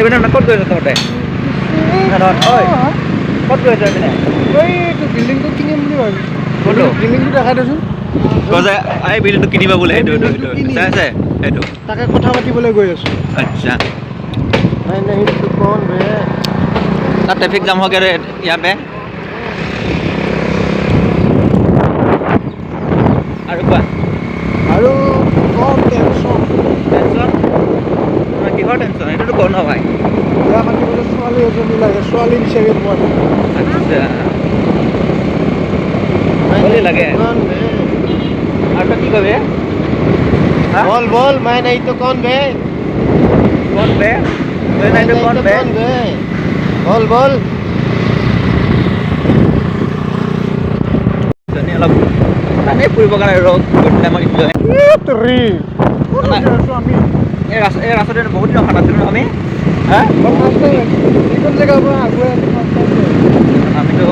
এইপিনে ক'ত গৈ আছ তহঁতে ঐ ক'ত গৈ আছ এইপিনে এইটো বিল্ডিংটো কিনিম বুলি ভাবিছোঁ কোনটো বিল্ডিংটো দেখাই দেচোন কৈছে এই বিল্ডিংটো কিনিবা বোলে সেইটো চাই আছে সেইটো তাকে কথা পাতিবলৈ গৈ আছোঁ আচ্ছা नहीं तो कौन बे তাত ট্ৰেফিক জাম হৈ গ'লে ইয়াৰ পে আৰু কোৱা আৰু কম টেনশ্যন টেনশ্যন কিহৰ টেনশ্যন এইটোতো কৰ ন ভাই বিয়া পাতিবলৈ ছোৱালী এজনী লাগে ছোৱালী বিচাৰি পোৱা নাই আচ্ছা ছোৱালী লাগে আৰু তই কি কবি बोल बोल मैं नहीं तो कौन बे কন বে তই নাই তো কন বে बोल बोल জানি অলপ মানে ফুৰিবৰ কাৰণে ৰ'দ গৈ পেলাই মই ইনজয় আমি এই ৰাস্তাটো বহুত দিন অহা নাছিলোঁ আমি এইখন জেগাৰ পৰা আগুৱাই আমিতো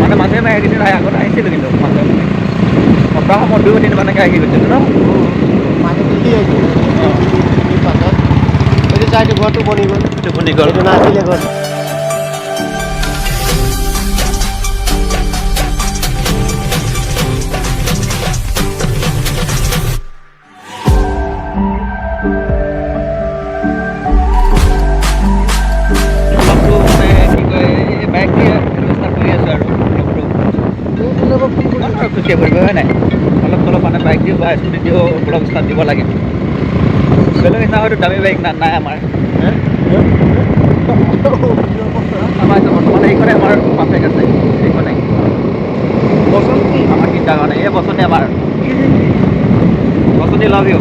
মানে মাজে মাহে এদিন আগত আহিছিলোঁ কিন্তু মাজে সপ্তাহ সময় 2-3 মানকৈ আহি গৈছিলোঁ ন মানে দিল্লী আহিছিলোঁ পাছত এইটো চাইটো ঘৰটো বনি গ'ল টোপনি গ'ল এইটো নাছিলে ঘৰ খুচিয়া কৰিব হয় নাই অলপ চলপ মানে বাইক দিওঁ বা স্কুটি দিওঁ ব্লগ ষ্টাৰ্ট দিব লাগে বেলেগ নিচিনা হয়তো দামী বাইক নাই আমাৰ আমাৰ বৰ্তমান এইখনে আমাৰ পাৰফেক্ট আছে এইখনে বসন্তী আমাৰ তিনিটাৰ কাৰণে এই বসন্তী আমাৰ বসন্তী লাভ ইউ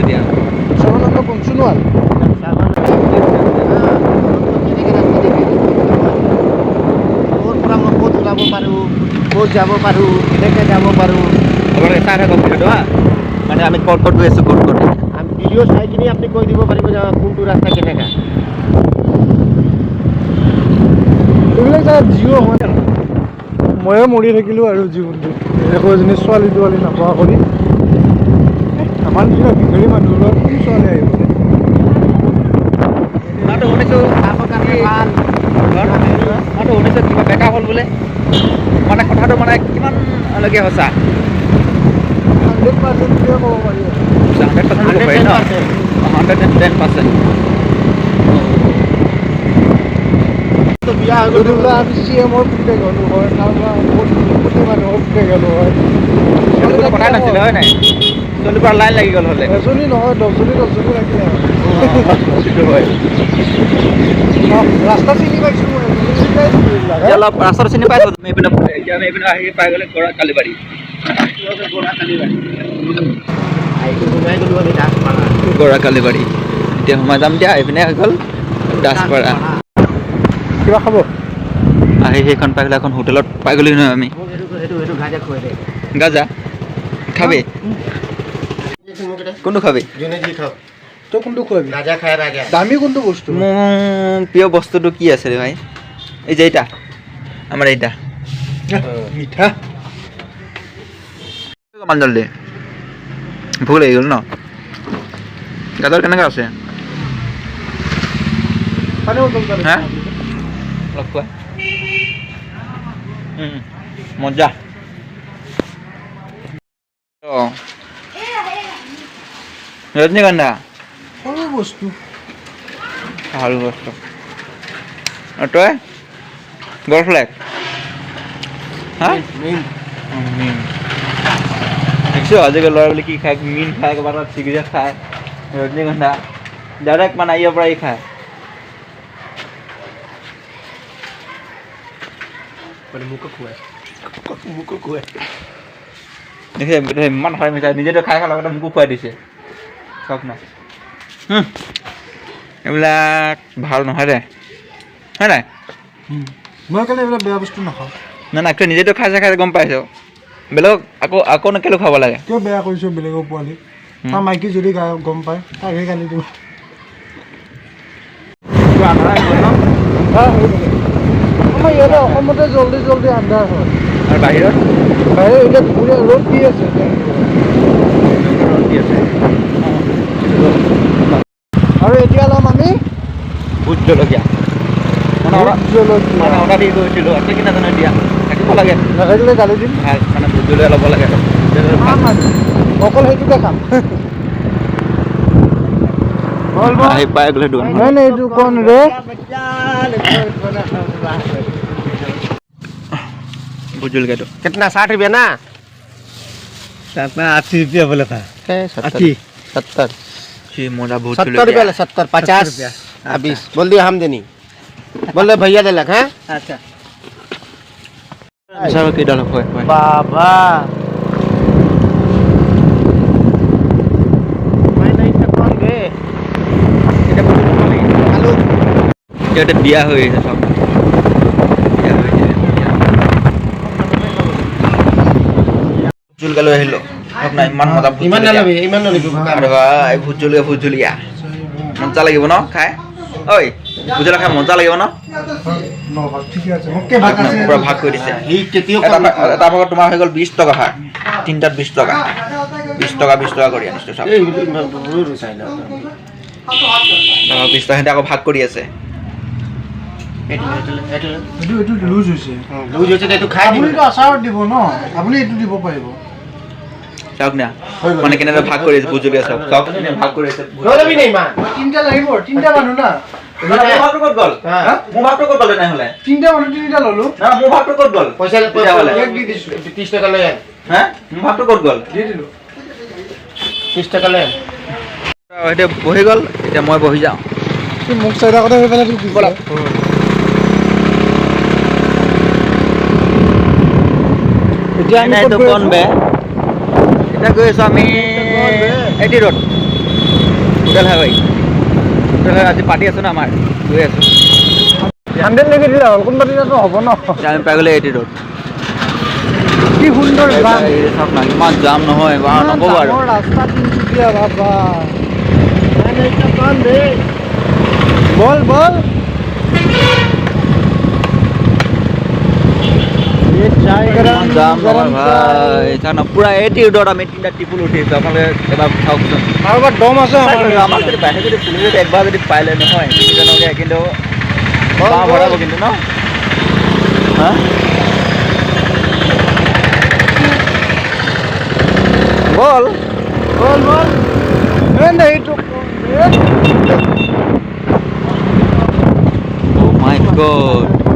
দিয়া সৰ্বানন্দ পঞ্চুনোৱাল ক'ত যাব পাৰোঁ কেনেকৈ যাব পাৰোঁ আপোনালোকে চাই থাকক ভিডিঅ'টো হা মানে আমি ক'ত গৈ আছোঁ ক'ত আমি ভিডিঅ' চাই কিনি আপুনি কৈ দিব পাৰিব যে কোনটো ৰাস্তা কেনেকৈ এইবিলাক জেগাত জিঅ' হয় ময়ে মৰি থাকিলোঁ আৰু জীৱনটো একো এজনী ছোৱালী তোৱালী নাপোৱা কৰি আমাৰ নিচিনা ভিখাৰী মানুহৰ কোন ছোৱালী আহিব মইতো শুনিছোঁ মইতো শুনিছোঁ কিবা বেকা হ'ল বোলে মানে কথাটো মানে কিমানলৈকে সঁচা 100% বুলিয়ে ক'ব পাৰি 100% ক'ব পাৰি ন 110% বিয়া হৈ গ'লো বোলে আমি CMৰ পুতেক গ'লোঁ হয় তাৰপৰা কোটি মানুহৰ পুতেক গ'লোঁ হয় কথাই নাছিলে হয় নাই ছোৱালীৰ পৰা লাইন লাগি গ'ল হ'লে এজনী নহয় 10জনী লাগিলে হয় ৰাস্তা চিনি পাইছোঁ মই অলপ ৰাস্তাটো চিনি পাইছোঁ আমি এইপিনে আহি পাই গ'লে গৰা কালিবাৰী গৰা কালিবাৰী এতিয়া সোমাই যাম দিয়া এইপিনে হৈ গ'ল দাসপাৰা কিবা খাব আহি সেইখন পাই গ'লে এখন হোটেলত পাই গ'লি নহয় আমি গাজা খাবি কোনটো খাবি তই কোনটো খুৱাবি দামী কোনটো বস্তু মোৰ প্ৰিয় বস্তুটো কি আছে ৰে ভাই এই যে এইটা আমাৰ এইটা মিঠা অকণমান জলদি ভোক লাগি গ'ল ন গাজৰ কেনেকৈ আছে হা অলপ খোৱা মজা অঁ ৰজনীগন্ধা সৰু বস্তু ভাল বস্তু আৰু তই গলফ্লেগ হা দেখিছোঁ আজিকালি ল'ৰা বুলি কি খায় মিন খায় ক'ৰবাত চিগৰেট খায় ৰজনীগন্ধা ডাইৰেক্ট মানে ইয়াৰ পৰাই খায় দেখিছে ইমান খাই মিঠাই নিজেতো খাই লগতে মোকো খুৱাই দিছে চাওক না এইবিলাক ভাল নহয় দে হয় নাই মই কেলে এইবিলাক বেয়া বস্তু নাখাওঁ নাই তই নিজেতো খাই গম পাইছ বেলেগক আকৌ কেলৈ খুৱাব লাগে কিয় বেয়া কৰিছ বেলেগৰ পোৱালি তাৰ মাইকী যদি গম পায় তাকহে গালি দিব আমাৰ ইয়াতে অসমতে জল্দি আন্ধাৰ হয় আৰু বাহিৰত এতিয়া দুপৰীয়া ৰ'দ দি আছে দি আছে আৰু এতিয়া ল'ম আমি ভোট জলকীয়া মানে অৰ্ডাৰ দি গৈছিলোঁ আছে কি নাজানো এতিয়া থাকিব লাগে নাথাকিলে গালি দিম ভাল মানে ভোট জলকীয়া ল'ব লাগে অকল সেইটোকে খাম আহি পাই গ'লে দোকান নাই নাই এইটো কোন ৰে भूत जलकैया कितना 60 रुपया ना 80 रुपया बोला था 70 70 ये मोटा भूत 70 रुपया 70 50 20 बोल दिया हम देनी बोल रहे भैया दे लग हैं अच्छा सब के डालो होय बाबा मैं नहीं तो कौन गए এটা বলে आलू এটা দিয়া হয়েছে সব দিয়া হয়েছে জুল গেল আহিলো আপনার ইমান মজা इमान ना लबे इमान ना लबे আরে ভাই ভুত জলকীয়া মজা লাগিব ন খাই ঐ ভুত জলকীয়া খাই মজা লাগিব ন ঠিক আছে ওকে ভাগ আছে পুরা ভাগ করে দিছে ही केतियो এটা ভাগত তোমাৰ হৈ গ'ল 20 টকা ভাগ তিনটাত 20 টকা 20 টকা কৰি আনিছো সব ए बुलू रुसाई ना 20 টকা আকৌ ভাগ কৰি আছে এইটো লুজ হৈছে লুজ হৈছে তো খাই দিবি আপুনিটো আচাৰত দিব ন আপুনি এইটো দিব পাৰিব চাওক না মানে কেনেদৰে ভাগ কৰি আছে ভুত জলকীয়া চব চব ভাগ কৰি আছে লবি নাই মান তিনটা লাগিব তিনটা মানুহ না মোৰ ভাগটো ক'ত গ'ল হ্যাঁ মোৰ ভাগটো ক'ত গ'ল নাই হলে তিনটা মানুহ তিনিটা ললো না মোৰ ভাগটো ক'ত গ'ল পয়সা এক দি দিছো 30 টাকা লয় হ্যাঁ মোৰ ভাগটো ক'ত গ'ল দি দিলো 30 টাকা লয় এতিয়া বহি গ'ল এতিয়া মই বহি যাওঁ কি মুখ চাইডা কথা হৈ পেলাই দি বলা এতিয়া আমি এইটো কোন বে এতিয়া গৈ আছো আমি এটি ৰোড হোটেল হাইৱে আজি পাৰ্টি আছে ন আমাৰ গৈ আছো 100 লেগে দিলা হ'ল কোনবা দিনাটো হ'ব ন আমি পাই গ'লে এটি ৰোড কি সুন্দৰ গান চাওক না ইমান জাম নহয় বা নক'ব আৰু ৰাস্তা তিনচুকীয়া বাবা মানে এটা কাম দে বল বল ये चाय गरम জাম নহয় ভাই চাওক না পুৰা এটি ৰোডত আমি তিনিটা টিপুল উঠিছোঁ আপোনালোকে এবাৰ চাওকচোন আৰু দম আছে আমাক যদি বাহিৰে যদি পুলিচে একবাৰ যদি পাইলে নহয় তিনিজনকে কিন্তু বাঁহ ভৰাব কিন্তু ন হা বল বল বল এই এইটো Oh my god